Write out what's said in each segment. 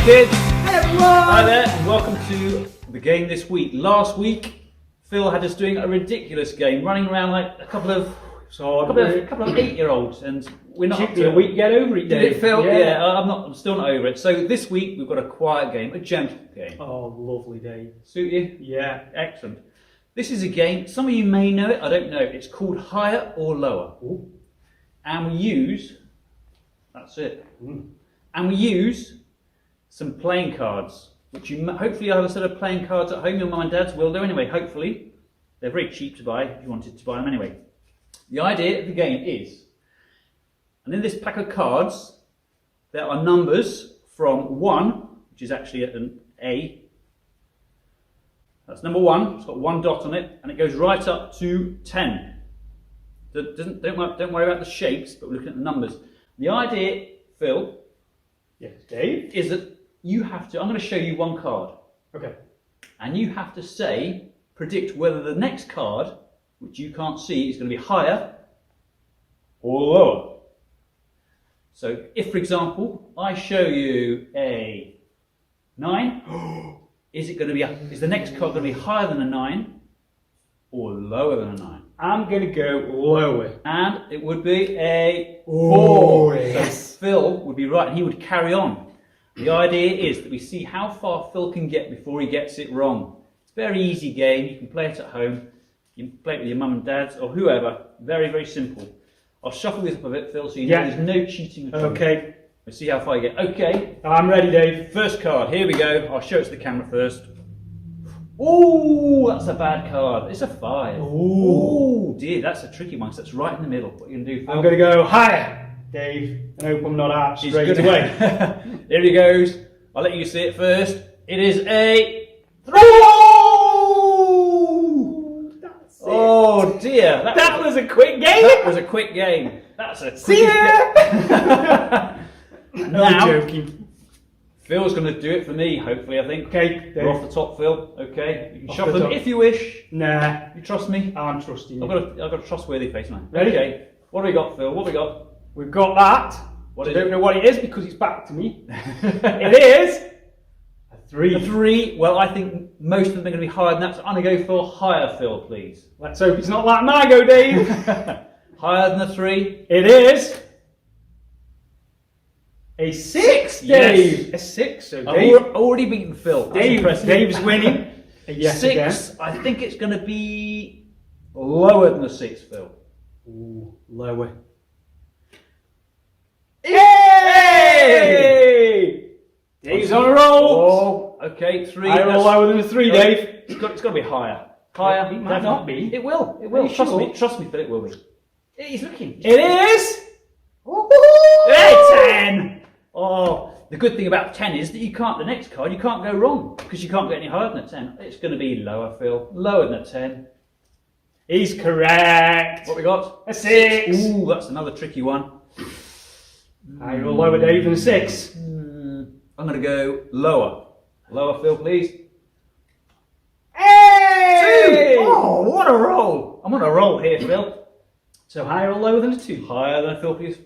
kids. Hey everyone! Hi there, and welcome to the game this week. Last week, Phil had us doing a ridiculous game, running around like a couple of 8-year-olds, and we're not. Took me a week to get over it, Did Dave. it, Phil? Yeah, I'm still not over it. So this week we've got a quiet game, a gentle game. Oh, lovely, Dave. Suit you? Yeah. Excellent. This is a game. Some of you may know it. I don't know. It's called Higher or Lower, and we use. That's it. And we use some playing cards, which you hopefully have a set of playing cards at home. Your mum and dad's will do anyway. Hopefully, they're very cheap to buy if you wanted to buy them anyway. The idea of the game is, and in this pack of cards, there are numbers from 1, which is actually an A. That's number 1. It's got 1 dot on it, and it goes right up to 10. Don't worry about the shapes, but we're looking at the numbers. The idea, Phil, Yes, Dave? is that you have to. I'm going to show you one card, Okay. and you have to predict whether the next card, which you can't see, is going to be higher or lower. So, if, for example, I show you a 9, is the next card going to be higher than a 9 or lower than a 9? I'm going to go lower. And it would be a 4. Oh, yes. So Phil would be right, and he would carry on. The idea is that we see how far Phil can get before he gets it wrong. It's a very easy game. You can play it at home. You can play it with your mum and dads or whoever. Very, very simple. I'll shuffle this up a bit, Phil, so you know there's no cheating at all. Okay. We'll see how far you get. Okay. I'm ready, Dave. First card. Here we go. I'll show it to the camera first. Ooh, that's a bad card. It's a 5. Ooh, dear, that's a tricky one. So that's right in the middle. What are you going to do, Phil? I'm going to go higher, Dave, and hope I'm not out He's straight good. away. There he goes. I'll let you see it first. It is a 3. That's it. Oh dear. That was a quick game. That was a quick game. That's a See quick ya! No Now, joking. Phil's going to do it for me, hopefully, I think. Okay, We're Dave. off the top, Phil. Okay. You can Off shuffle the them top. if you wish. Nah, You trust me? I'm trusting you. I've got a trustworthy face, man. Ready? Okay. What have we got, Phil? What have we got? We've got that. What I is don't it? know what it is because it's back to me. It is a 3. A 3. Well, I think most of them are going to be higher than that, so I'm going to go for higher, Phil, please. Let's hope it's not like my go, Dave. Higher than a 3. It is a 6, Dave. Yes. A 6. So I've Dave, already beaten Phil. That's impressive. Dave's winning. Yes, 6. I think it's going to be lower than a 6, Phil. Ooh, lower. Hey! Dave's on a roll. Oh, okay, 3. Higher or lower than a 3, Dave? It's got to be higher. Higher. It might not be. It will. It will. Are you Trust sure? me. Trust me, Phil. It will be. He's looking. It is. Hey, 10! Oh, the good thing about 10 is that the next card, you can't go wrong because you can't get any higher than a 10. It's going to be lower, Phil. Lower than a 10. He's correct. What we got? A 6. Ooh, that's another tricky one. Higher or lower, Dave, than a 6? I'm going to go lower. Lower, Phil, please. Hey! 2! Oh, what a roll! I'm on a roll here, Phil. So higher or lower than a 2? Higher than a Phil, please.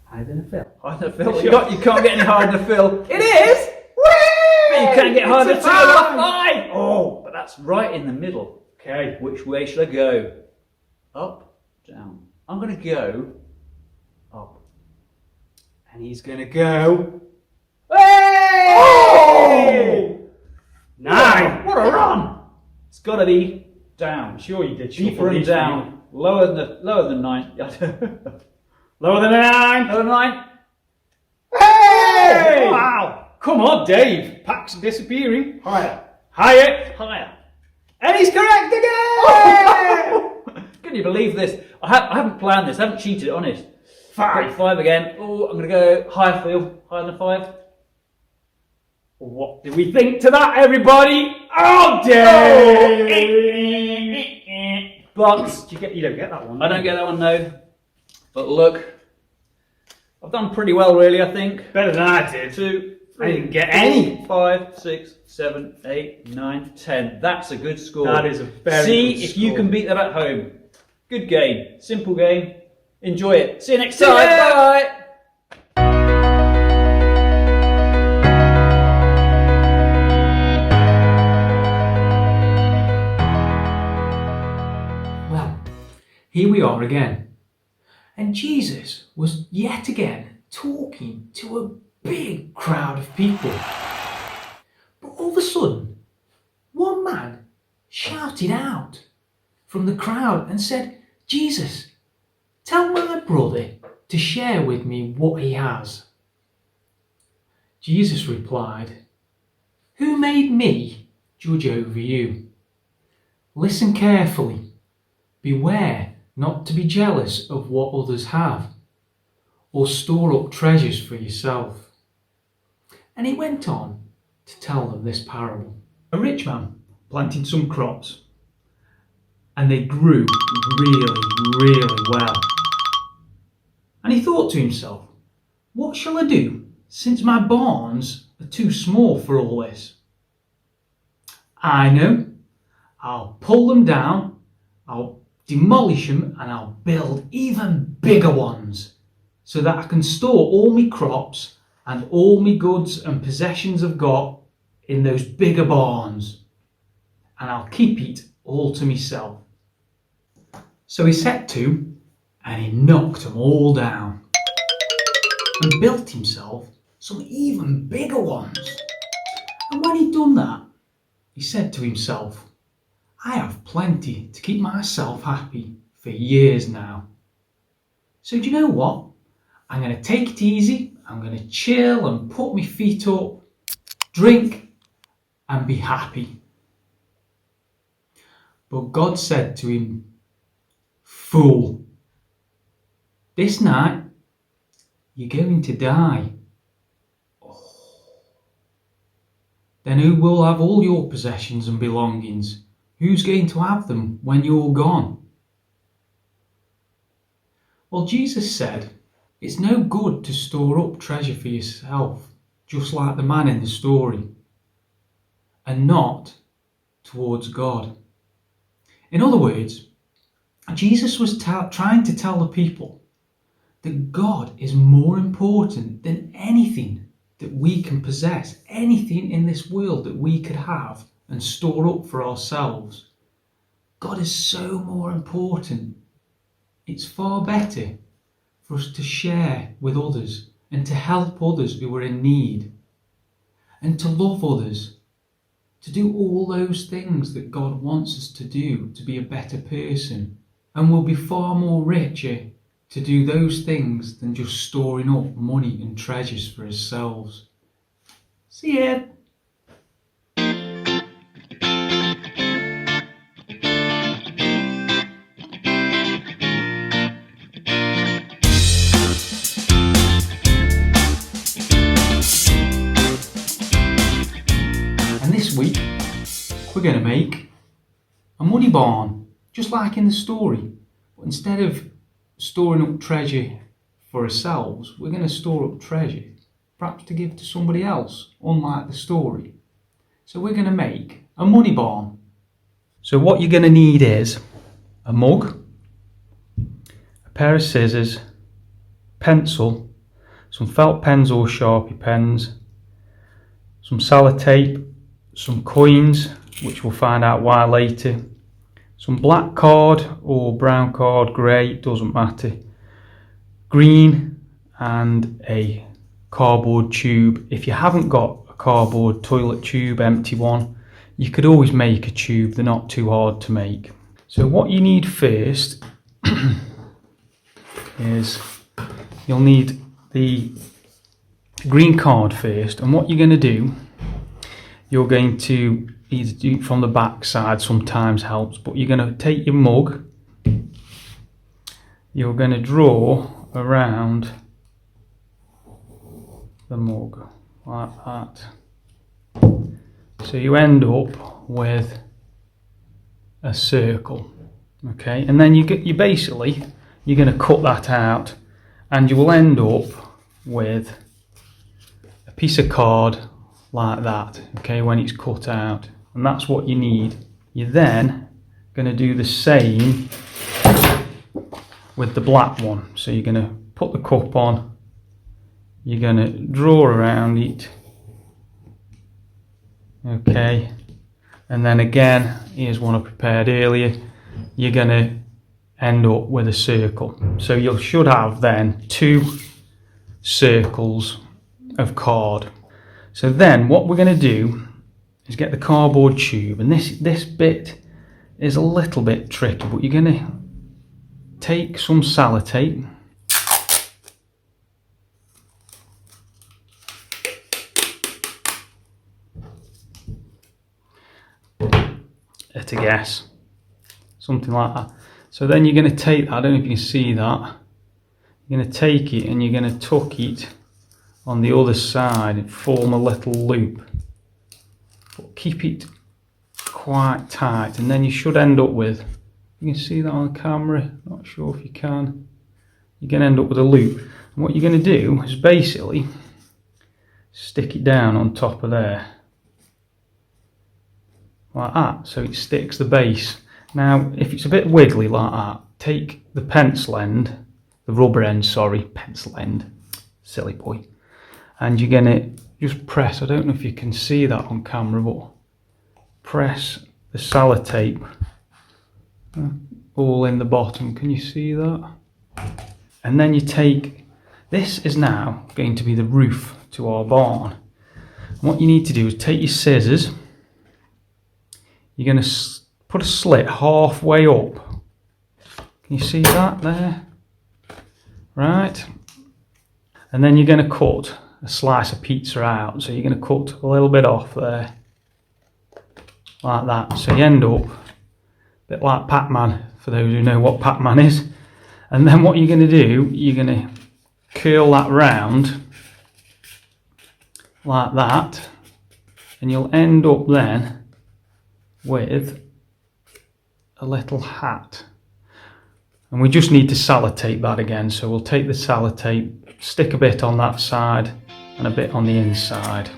Higher than a Phil. Higher than a Phil. You can't get any higher than a Phil. It is. But you can't get higher than a 2 5. or a 5. Oh, but that's right in the middle. Okay. Which way should I go? Up, down. I'm going to go up. And he's going to go. Hey! 9. What a run! It's got to be down. I'm sure you did. Deeper and down. Lower than 9. Lower than a 9. Lower than 9. Hey! Wow! Come on, Dave. Packs are disappearing. Higher. Higher. Higher. And he's correct again! Can you believe this? I haven't planned this. I haven't cheated, honest. 5. 5 again. Oh, I'm going to go higher, Phil. Higher than 5. What do we think to that, everybody? Oh, Dave! But You don't get that one. I don't get that one, no. But look, I've done pretty well, really, I think. Better than I did. 2, I didn't get any. 5, 6, 7, 8, 9, 10. That's a good score. That is a very See good if you score. can beat that at home. Good game. Simple game. Enjoy it. See you next See time. ya. Bye. here we are again. And Jesus was yet again talking to a big crowd of people. But all of a sudden, one man shouted out from the crowd and said, "Jesus, tell my brother to share with me what he has." Jesus replied, "Who made me judge over you? Listen carefully. Beware not to be jealous of what others have, or store up treasures for yourself." And he went on to tell them this parable. A rich man planted some crops, and they grew really, really well. And he thought to himself, "What shall I do, since my barns are too small for all this? I know, I'll pull them down, I'll demolish them, and I'll build even bigger ones, so that I can store all my crops and all my goods and possessions I've got in those bigger barns, and I'll keep it all to myself." So he set to, and he knocked them all down, and built himself some even bigger ones. And when he'd done that, he said to himself, "I have plenty to keep myself happy for years now. So do you know what? I'm going to take it easy, I'm going to chill and put my feet up, drink and be happy." But God said to him, "Fool, this night you're going to die. Then who will have all your possessions and belongings? Who's going to have them when you're gone?" Well, Jesus said, it's no good to store up treasure for yourself, just like the man in the story, and not towards God. In other words, Jesus was trying to tell the people that God is more important than anything that we can possess, anything in this world that we could have and store up for ourselves. God is so more important. It's far better for us to share with others and to help others who are in need and to love others, to do all those things that God wants us to do to be a better person, and we'll be far more richer to do those things than just storing up money and treasures for ourselves. See ya! And this week we're going to make a money barn, just like in the story. But instead of storing up treasure for ourselves, we're going to store up treasure perhaps to give to somebody else, unlike the story. So we're going to make a money barn. So what you're going to need is a mug, a pair of scissors, pencil, some felt pens or Sharpie pens, some sellotape, some coins, which we'll find out why later, some black card or brown card, grey, it doesn't matter, green, and a cardboard tube. If you haven't got a cardboard toilet tube, empty one, you could always make a tube, they're not too hard to make. So what you need first is you'll need the green card first, and what you're going to do, you're going to either do it from the back side, sometimes helps, but you're going to take your mug, you're going to draw around the mug like that, so you end up with a circle, okay, and then you basically you're going to cut that out, and you will end up with a piece of card like that, okay, when it's cut out, and that's what you need. You're then going to do the same with the black one. So you're going to put the cup on, you're going to draw around it, okay, and then again, here's one I prepared earlier, you're going to end up with a circle. So you should have then 2 circles of card. So then what we're going to do is get the cardboard tube, and this bit is a little bit tricky, but you're going to take some sellotape, at a guess, something like that. So then you're going to take that, I don't know if you can see that, you're going to take it and you're going to tuck it on the other side and form a little loop, but keep it quite tight, and then you should end up with, you can see that on the camera, not sure if you can, you're going to end up with a loop. And what you're going to do is basically stick it down on top of there, like that, so it sticks the base. Now if it's a bit wiggly like that, take the pencil end, the rubber end, sorry, pencil end, silly boy, and you're going to just press, I don't know if you can see that on camera, but press the sellotape all in the bottom, can you see that? And then you take, this is now going to be the roof to our barn. And what you need to do is take your scissors, you're going to put a slit halfway up, can you see that there? Right, and then you're going to cut a slice of pizza out, so you're going to cut a little bit off there, like that, so you end up a bit like Pac-Man, for those who know what Pac-Man is. And then what you're going to do, you're going to curl that round like that, and you'll end up then with a little hat. And we just need to sellotape that again, so we'll take the sellotape, stick a bit on that side and a bit on the inside.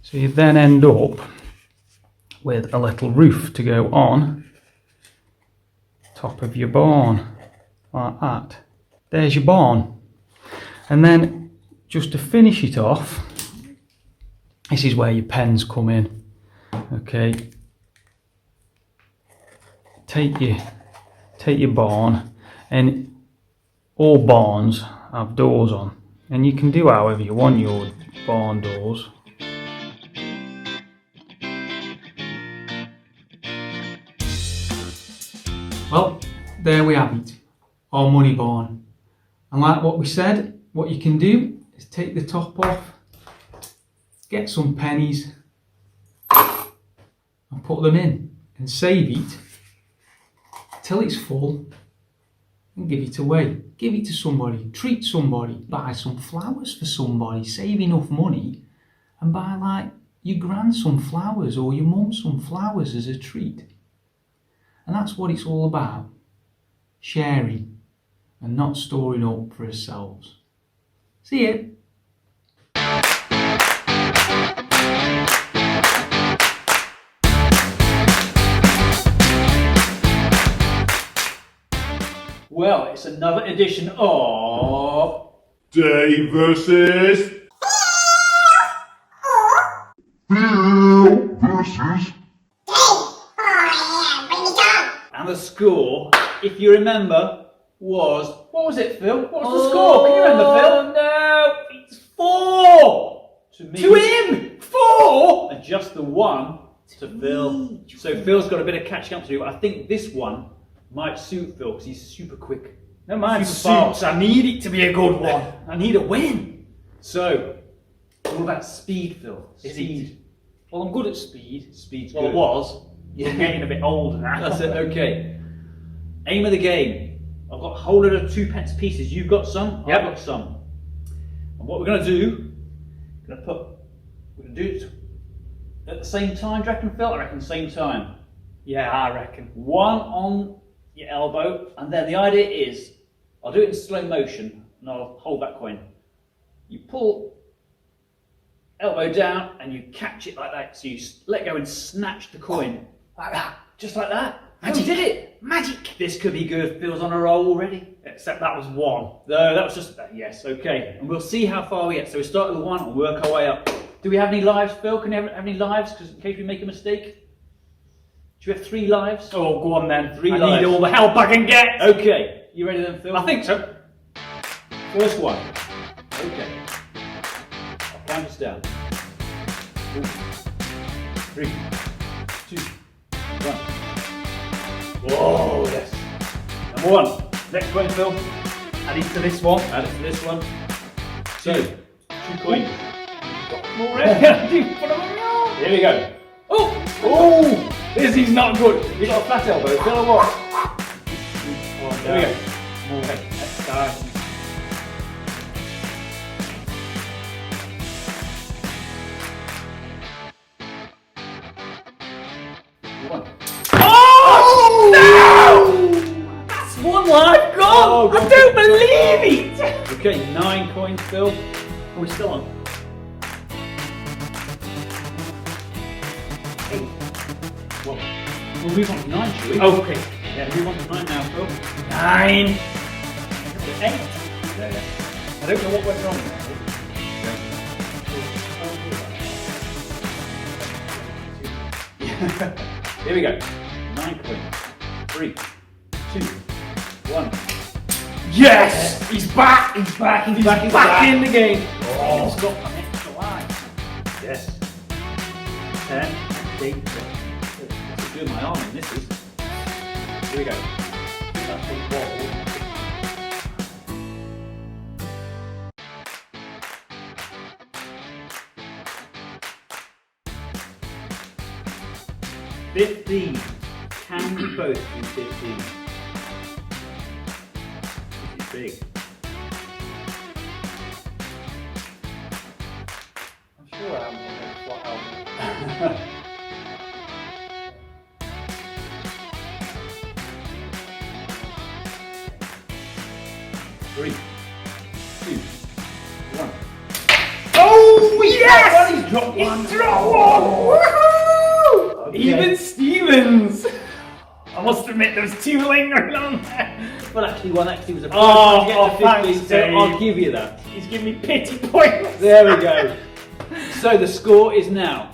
So you then end up with a little roof to go on top of your barn, like that. There's your barn. And then just to finish it off, this is where your pens come in. Okay, take your barn, and all barns have doors on, and you can do however you want your barn doors. Well, there we have it, our money barn. And like what we said, what you can do is take the top off, get some pennies and put them in, and save it till it's full and give it away. Give it to somebody, treat somebody, buy some flowers for somebody, save enough money and buy like your gran some flowers or your mum some flowers as a treat. And that's what it's all about, sharing and not storing up for ourselves. See you. Well, it's another edition of Dave versus versus and the score, if you remember, was, what was it, Phil? What was the score? Can you remember, Phil? No, it's 4 to me. To him, 4, and just the 1 to Phil. So Phil's got a bit of catching up to do. But I think this one might suit Phil because he's super quick. No, mine Super fast. suits. I need it to be a good one. I need a win. So, it's all about speed, Phil. Speed. Well, I'm good at speed. Speed's Well, good. I was. I'm getting a bit older now. That's it, okay. Aim of the game. I've got a whole lot of 2p pieces. You've got some, Yep. I've got some. And what we're going to do, we're going to do it at the same time, do you reckon, Phil? I reckon same time. Yeah, I reckon. One on your elbow, and then the idea is, I'll do it in slow motion, and I'll hold that coin. You pull elbow down, and you catch it like that, so you let go and snatch the coin. Like that, just like that. Magic. Did it? Magic. This could be good. Phil's on a roll already. Except that was 1. No, that was just yes. Okay, and we'll see how far we get. So we start with 1 and work our way up. Do we have any lives, Phil? Can you have any lives? Because in case we make a mistake. Do you have 3 lives? Oh, go on then. 3 I lives. need all the help I can get. Okay, you ready then, Phil? I think so. First one. Okay. I'll count us down. 4, 3, 2, 1. Whoa, yes. Number 1. Next coin, Phil. Add it to this one. Add it to this one. 2. 2 coins. Here we go. Oh! Oh! This is not good. You got a flat elbow, Phil, or what? Oh, Here we go. Okay, let's start. One. Oh! No! That's 1 life gone! Oh, I don't believe it! Okay, 9 coins, Phil. Are we still on? 8. Well, we'll move on to 9, shall we? Oh, okay. Yeah, move on to 9 now, Phil. 9. 8. Yeah. I don't know what went wrong there. Here we go. 9 coins. 3, 2, 1. Yes! He's back! He's back! He's back in the game! Oh, he's got an extra line. Yes. 10, 8. This is doing my arm in this is. Here we go. That's the ball. $15. Can we both do 15? This is big. I'm sure I am on the flat album. 3, 2, 1. Oh, yes! He's dropped one. He's dropped one! Woohoo! Okay. Even Stevens! I must admit, there was 2 lingering on there. Well, actually, one actually was a Oh, to get to 15, thanks, so Dave. I'll give you that. He's giving me pity points. There we go. So the score is now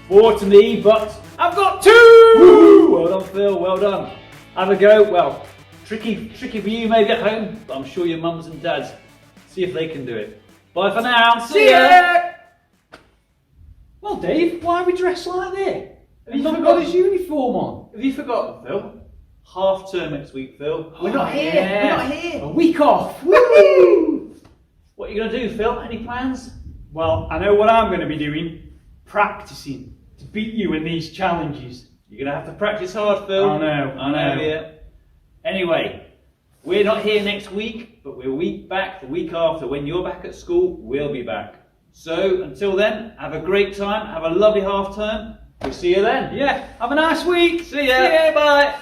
4 to me, but I've got 2! woo, well done, Phil. Well done. Have a go. Well, tricky for you maybe at home, but I'm sure your mums and dads see if they can do it. Bye for now. See ya! Well, Dave, why are we dressed like this? Have you He's not forgotten got his uniform on. Have you forgotten, Phil? Half term next week, Phil. We're not here. Yeah. We're not here. A week off. Woo! What are you going to do, Phil? Any plans? Well, I know what I'm going to be doing. Practicing to beat you in these challenges. You're going to have to practice hard, Phil. I know. Yeah. Anyway, we're not here next week, but we're a week back, the week after. When you're back at school, we'll be back. So, until then, have a great time. Have a lovely half term. We'll see you then. Yeah, have a nice week. See ya. Bye.